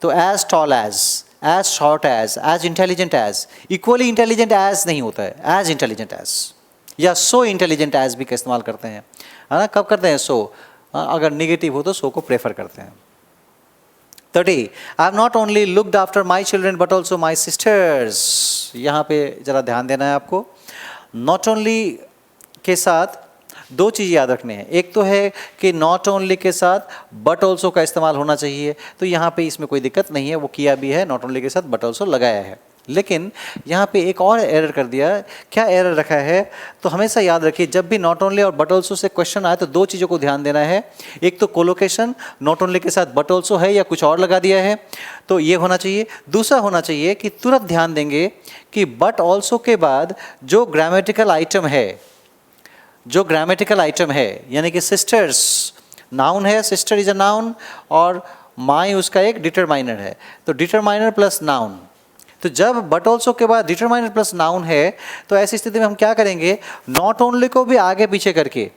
तो as tall as short as intelligent as. Equally intelligent as नहीं होता है, एज इंटेलिजेंट एज, या सो इंटेलिजेंट एज भी का इस्तेमाल करते हैं, है ना। कब करते हैं? सो। अगर निगेटिव हो तो सो को प्रेफर करते हैं। 30 I have not only looked after my children but also my sisters. यहाँ पे जरा ध्यान देना है आपको। नॉट ओनली के साथ दो चीज़ याद रखने हैं। एक तो है कि नॉट ओनली के साथ बट ऑल्सो का इस्तेमाल होना चाहिए, तो यहाँ पे इसमें कोई दिक्कत नहीं है, वो किया भी है, नॉट ओनली के साथ बट ऑल्सो लगाया है। लेकिन यहाँ पे एक और एरर कर दिया। क्या एरर रखा है? तो हमेशा याद रखिए, जब भी नॉट ओनली और बट ऑल्सो से क्वेश्चन आए तो दो चीज़ों को ध्यान देना है। एक तो कोलोकेशन, नॉट ओनली के साथ बट ऑल्सो है या कुछ और लगा दिया है, तो ये होना चाहिए। दूसरा होना चाहिए कि तुरंत ध्यान देंगे कि बट ऑल्सो के बाद जो ग्रामेटिकल आइटम है, यानी कि सिस्टर्स, नाउन है, सिस्टर इज अ नाउन, और माई उसका एक डिटरमाइनर है, तो डिटरमाइनर प्लस नाउन। तो जब बट ऑल्सो के बाद डिटरमाइनर प्लस नाउन है, तो ऐसी स्थिति में हम क्या करेंगे, नॉट ओनली को भी आगे पीछे करके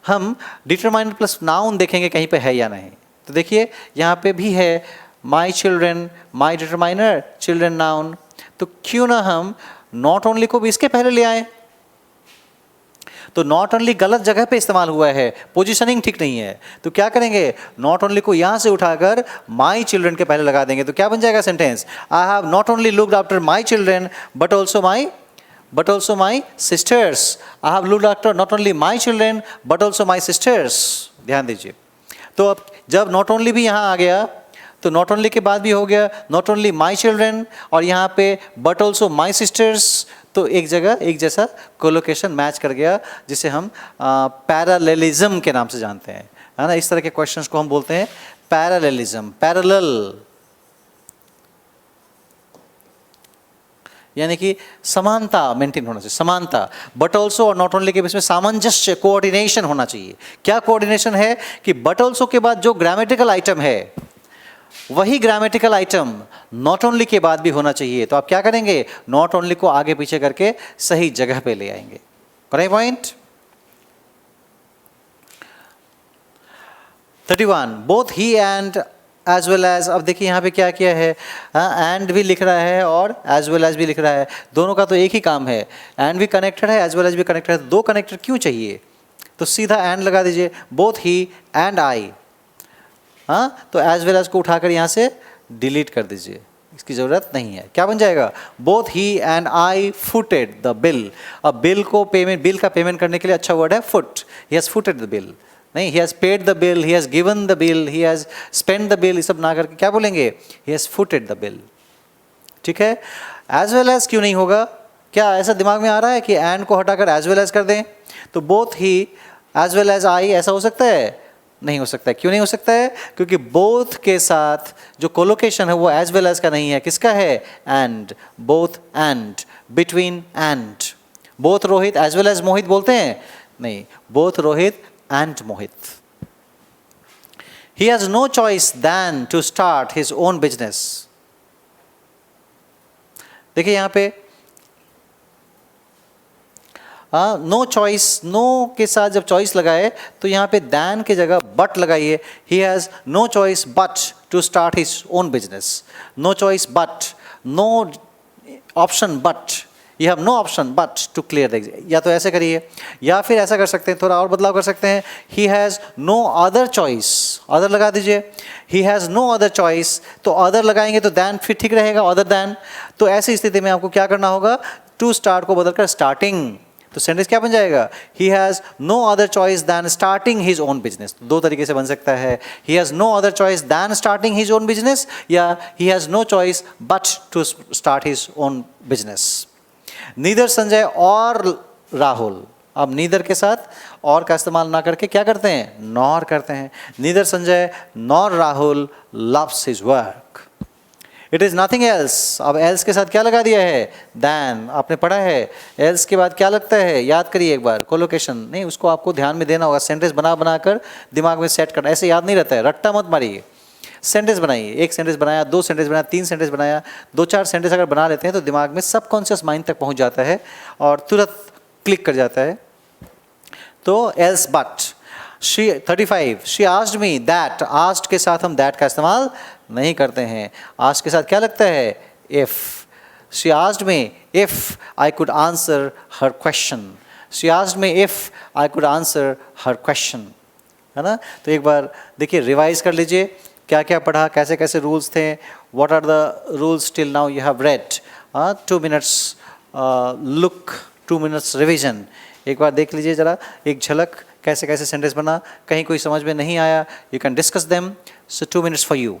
हम डिटरमाइनर प्लस नाउन देखेंगे कहीं पे है या नहीं। तो देखिए यहाँ पे भी है my children, my determiner, children noun, तो क्यों ना हम नॉट ओनली को भी इसके पहले ले आए। तो नॉट ओनली गलत जगह पे इस्तेमाल हुआ है, पोजीशनिंग ठीक नहीं है, तो क्या करेंगे, नॉट ओनली को यहां से उठाकर माई चिल्ड्रन के पहले लगा देंगे। तो क्या बन जाएगा sentence, I have not only looked after my children but also my sisters. I have looked after not only my children but also my sisters. ध्यान दीजिए, तो अब जब नॉट ओनली भी यहाँ आ गया, तो नॉट ओनली के बाद भी हो गया नॉट ओनली माई चिल्ड्रन, और यहाँ पे बट ऑल्सो माई सिस्टर्स, तो एक जगह एक जैसा कोलोकेशन मैच कर गया, जिसे हम पैरालेलिज्म के नाम से जानते हैं, है ना। इस तरह के क्वेश्चंस को हम बोलते हैं पैरालेलिज्म, पैरेलल, यानी कि समानता मेंटेन होना चाहिए, समानता। बट ऑल्सो और नॉट ओनली के बीच में सामंजस्य, कोऑर्डिनेशन होना चाहिए। क्या कोऑर्डिनेशन है कि बट ऑल्सो के बाद जो ग्रामेटिकल आइटम है वही ग्रामेटिकल आइटम नॉट ओनली के बाद भी होना चाहिए। तो आप क्या करेंगे, नॉट ओनली को आगे पीछे करके सही जगह पे ले आएंगे। Correct point. 31 both he and as well as. अब देखिए यहाँ पे क्या किया है, एंड भी लिख रहा है और एज वेल एज भी लिख रहा है, दोनों का तो एक ही काम है, एंड भी कनेक्टेड है एज वेल एज भी कनेक्टेड है, दो कनेक्टर क्यों चाहिए, तो सीधा एंड लगा दीजिए, बोथ ही एंड आई। हाँ, तो एज वेल एज को उठाकर यहाँ से डिलीट कर दीजिए, इसकी ज़रूरत नहीं है। क्या बन जाएगा, both he and I footed the bill. अब बिल को पेमेंट, बिल का पेमेंट करने के लिए अच्छा वर्ड है foot, he has footed the bill, नहीं he has paid the bill, he has given the bill, he has spend the bill, ये सब ना करके क्या बोलेंगे, he has footed the bill. ठीक है, एज वेल एज क्यों नहीं होगा, क्या ऐसा दिमाग में आ रहा है कि एंड को हटाकर एज वेल एज कर दें, तो both he as well as I ऐसा हो सकता है, नहीं हो सकता है। क्यों नहीं हो सकता है, क्योंकि बोथ के साथ जो कोलोकेशन है वो एज वेल एज का नहीं है, किसका है, and, both and, between and. Both Rohit as well as Mohit बोलते हैं, नहीं, both Rohit and Mohit. He has no choice then to start his own business. देखिए यहाँ पे नो चॉइस, नो के साथ जब चॉइस लगाए तो यहाँ पे दैन की जगह बट लगाइए। He has no choice but to start his own business, no choice but, no option but, you have no option but to clear the exam. या तो ऐसे करिए, या फिर ऐसा कर सकते हैं, थोड़ा और बदलाव कर सकते हैं, he has no other choice, other लगा दीजिए, he has no other choice, तो अदर लगाएंगे तो दैन फिर ठीक रहेगा, अदर दैन। तो ऐसी स्थिति में आपको क्या करना होगा, टू स्टार्ट को बदलकर स्टार्टिंग, तो सेंटेंस क्या बन जाएगा, he has no other choice than starting his own business. दो तरीके से बन सकता है, he has no other choice than starting his own business, या he has no choice but to start his own business. Neither Sanjay और राहुल, अब नीदर के साथ और का इस्तेमाल ना करके क्या करते हैं, नॉर करते हैं। Neither Sanjay nor Rahul loves his work. It is nothing else, अब एल्स के साथ क्या लगा दिया है, दैन, आपने पढ़ा है एल्स के बाद क्या लगता है, याद करिए एक बार, कोलोकेशन, नहीं उसको आपको ध्यान में देना होगा, सेंटेंस बना बनाकर दिमाग में सेट करना, ऐसे याद नहीं रहता है, रट्टा मत मारिए। सेंटेंस बनाइए, एक सेंटेंस बनाया, दो सेंटेंस बनाया, तीन सेंटेंस बनाया, दो चार सेंटेंस अगर बना लेते हैं तो दिमाग में सबकॉन्शियस माइंड तक पहुंच जाता है और तुरंत क्लिक कर जाता है। तो else but, she 35 she asked me that, asked के साथ हम दैट का इस्तेमाल नहीं करते हैं, आस्क्ड के साथ क्या लगता है, if. She asked me if I could answer her question, she asked me if I could answer her question, है ना। तो एक बार देखिए, रिवाइज कर लीजिए क्या क्या पढ़ा, कैसे कैसे रूल्स थे, what are the rules till now you have read. 2 minutes look, 2 minutes revision, एक बार देख लीजिए जरा एक झलक, कैसे कैसे सेंटेंस बना, कहीं कोई समझ में नहीं आया, you can discuss them. So 2 minutes for you.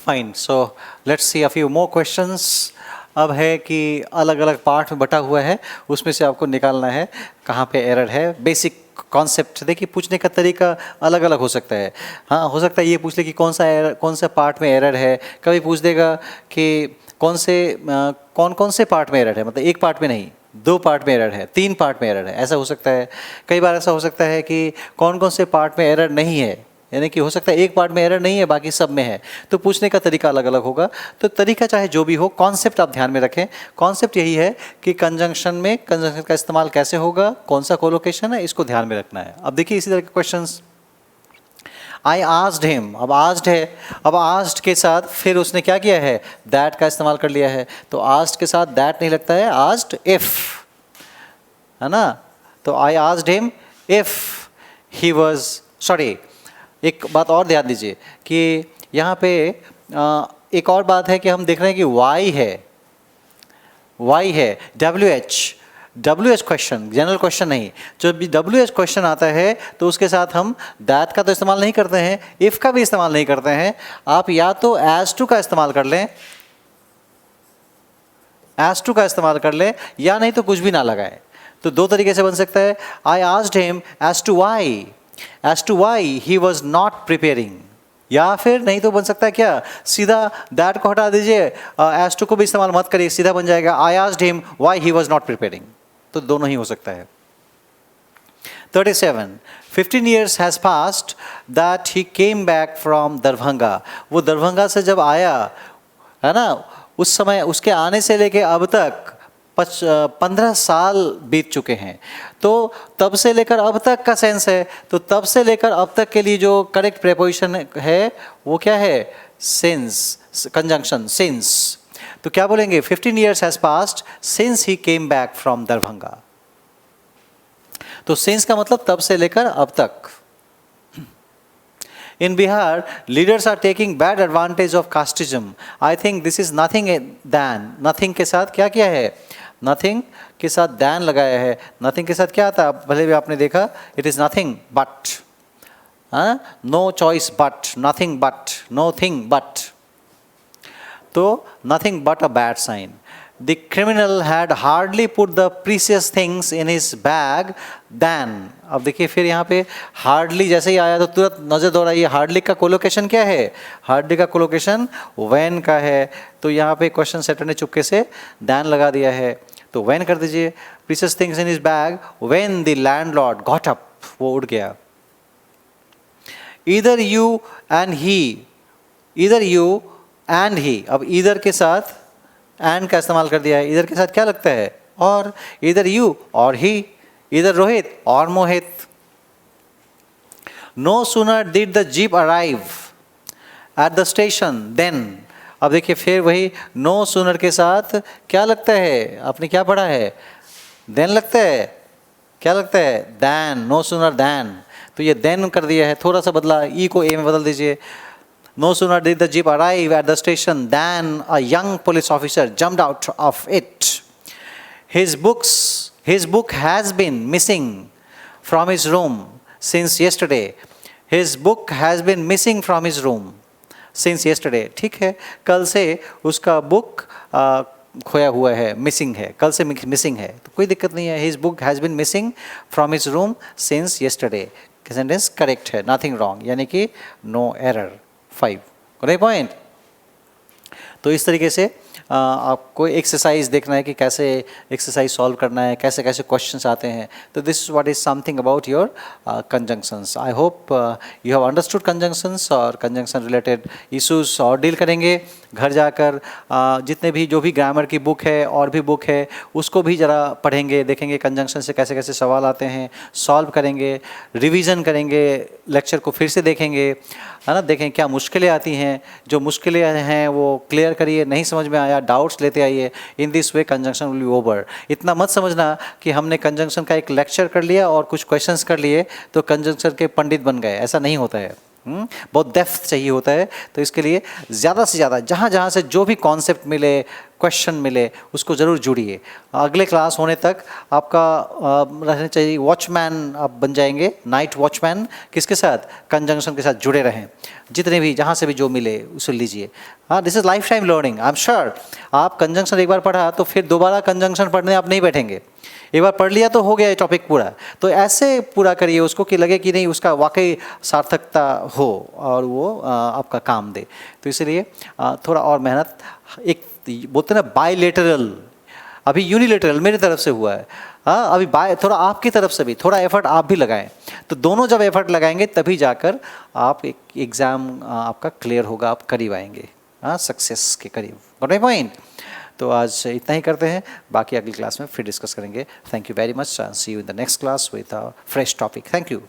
Fine. So let's see a few more questions. अब है कि अलग अलग पार्ट में बटा हुआ है, उसमें से आपको निकालना है कहाँ पे एरर है. बेसिक कॉन्सेप्ट देखिए, पूछने का तरीका अलग अलग हो सकता है. हाँ, हो सकता है ये पूछ ले कि कौन सा पार्ट में एरर है. कभी पूछ देगा कि कौन कौन से पार्ट में एरर है, मतलब एक पार्ट में नहीं, 2 पार्ट में एरर है, 3 पार्ट में एरर है, ऐसा हो सकता है. कई बार ऐसा हो सकता है कि कौन कौन से पार्ट में एरर नहीं है, यानी कि हो सकता है एक पार्ट में एरर नहीं है, बाकी सब में है. तो पूछने का तरीका अलग अलग होगा. तो तरीका चाहे जो भी हो, कॉन्सेप्ट आप ध्यान में रखें. कॉन्सेप्ट यही है कि कंजंक्शन का इस्तेमाल कैसे होगा, कौन सा कोलोकेशन है, इसको ध्यान में रखना है. अब देखिए इसी तरह के क्वेश्चंस. आई आस्क्ड हिम, अब आस्क्ड है, अब आस्क्ड के साथ फिर उसने क्या किया है, दैट का इस्तेमाल कर लिया है. तो आस्क्ड के साथ दैट नहीं लगता है, आस्क्ड इफ, है ना. तो आई asked him if he was, sorry, एक बात और ध्यान दीजिए कि यहाँ पे एक और बात है कि हम देख रहे हैं कि वाई है, W H question, general question नहीं. जब भी डब्ल्यू एच क्वेश्चन आता है तो उसके साथ हम दैट का तो इस्तेमाल नहीं करते हैं, इफ़ का भी इस्तेमाल नहीं करते हैं. आप या तो एज टू का इस्तेमाल कर लें, या नहीं तो कुछ भी ना लगाएं. तो 2 तरीके से बन सकता है. I asked him as to why he was not preparing, या फिर नहीं तो बन सकता है क्या, सीधा दैट को हटा दीजिए, एज टू को भी इस्तेमाल मत करिए, सीधा बन जाएगा आई asked him why he was not preparing. तो दोनों ही हो सकता है. 37. 15 years has passed that he came back from Darbhanga. वो दरभंगा से जब आया, है ना, उस समय उसके आने से लेके अब तक 15 साल बीत चुके हैं. तो तब से लेकर अब तक का सेंस है. तो तब से लेकर अब तक के लिए जो करेक्ट प्रेपोजिशन है वो क्या है, सिंस, कंजंक्शन सिंस. तो क्या बोलेंगे, 15 years has passed since he came back from Darbhanga. तो सिंस का मतलब तब से लेकर अब तक. In Bihar, leaders are taking bad advantage of casteism. I think this is nothing than, nothing के साथ क्या किया है, nothing के साथ than लगाया है. nothing के साथ क्या आता है, भले भी आपने देखा, it is nothing but, no choice but, nothing but, no thing but. तो nothing but a bad sign. The criminal had hardly put the precious things in his bag than. अब देखिए फिर यहाँ पे hardly जैसे ही आया तो तुरंत नजर दौड़ाइए, hardly का कोलोकेशन क्या है, hardly का कोलोकेशन when का है. तो यहाँ पे क्वेश्चन सेटर ने चुपके से than लगा दिया है. तो when कर दीजिए, precious things in his bag when the landlord got up, वो उठ गया. either you and he, अब either के साथ and का इस्तेमाल कर दिया है. इधर के साथ क्या लगता है, और, इधर you और he, इधर रोहित और मोहित. No sooner did the jeep arrive at the station then. अब देखिए फिर वही no sooner के साथ क्या लगता है, आपने क्या पढ़ा है, then लगता है, क्या लगता है, than, no sooner than. तो ये then कर दिया है, थोड़ा सा बदला, e को a में बदल दीजिए. No sooner did the jeep arrive at the station than a young police officer jumped out of it. His book has been missing from his room since yesterday. His book has been missing from his room since yesterday. ठीक है, कल से उसका बुक खोया हुआ है, मिसिंग है, कल से मिसिंग है, तो कोई दिक्कत नहीं है. His book has been missing from his room since yesterday. Sentence correct है, नथिंग रॉन्ग, यानी कि नो एरर. 5 correct point. तो इस तरीके से आपको एक्सरसाइज देखना है कि कैसे एक्सरसाइज सॉल्व करना है, कैसे कैसे क्वेश्चंस आते हैं. तो this is what is something about your conjunctions. I hope you have understood conjunctions और कंजंक्शन रिलेटेड इश्यूज और डील करेंगे घर जाकर. जितने भी जो भी ग्रामर की बुक है और भी बुक है उसको भी ज़रा पढ़ेंगे, देखेंगे कंजंक्शन से कैसे कैसे सवाल आते हैं, सॉल्व करेंगे, रिविज़न करेंगे, लेक्चर को फिर से देखेंगे, है ना, देखें क्या मुश्किलें आती हैं, जो मुश्किलें हैं वो क्लियर करिए, नहीं समझ में आया डाउट्स लेते आइए. In this way conjunction will be over. इतना मत समझना कि हमने कंजंक्शन का एक लेक्चर कर लिया और कुछ क्वेश्चंस कर लिए तो कंजंक्शन के पंडित बन गए, ऐसा नहीं होता है. बहुत डेप्थ चाहिए होता है। तो इसके लिए ज़्यादा से ज़्यादा जहाँ जहाँ से जो भी कॉन्सेप्ट मिले, क्वेश्चन मिले, उसको ज़रूर जुड़िए। अगले क्लास होने तक आपका रहना चाहिए वॉचमैन, आप बन जाएंगे नाइट वॉचमैन। किसके साथ? कंजंक्शन के साथ जुड़े रहें, जितने भी जहाँ से भी जो मिले उसे लीजिए। हाँ, this is life time learning. I am sure आप कंजंक्शन एक बार पढ़ा तो फिर दोबारा कंजंक्शन पढ़ने आप नहीं बैठेंगे। एक बार पढ़ लिया तो हो गया ये टॉपिक पूरा। तो ऐसे पूरा करिए उसको कि लगे कि नहीं उसका वाकई सार्थकता हो और वो आपका काम दे। तो इसलिए थोड़ा और मेहनत, एक बोलते हैं ना बायलेटरल, अभी यूनिलेटरल मेरी तरफ से हुआ है, हाँ अभी बाय थोड़ा आपकी तरफ से भी थोड़ा एफर्ट आप भी लगाएं। तो दोनों जब एफर्ट लगाएंगे तभी जाकर आप एक एग्ज़ाम आपका क्लियर होगा, आप करीब आएंगे, हाँ सक्सेस के करीब। Got my point? तो आज इतना ही करते हैं, बाकी अगली क्लास में फिर डिस्कस करेंगे। Thank you very much, see you in the next class with a fresh topic. Thank you.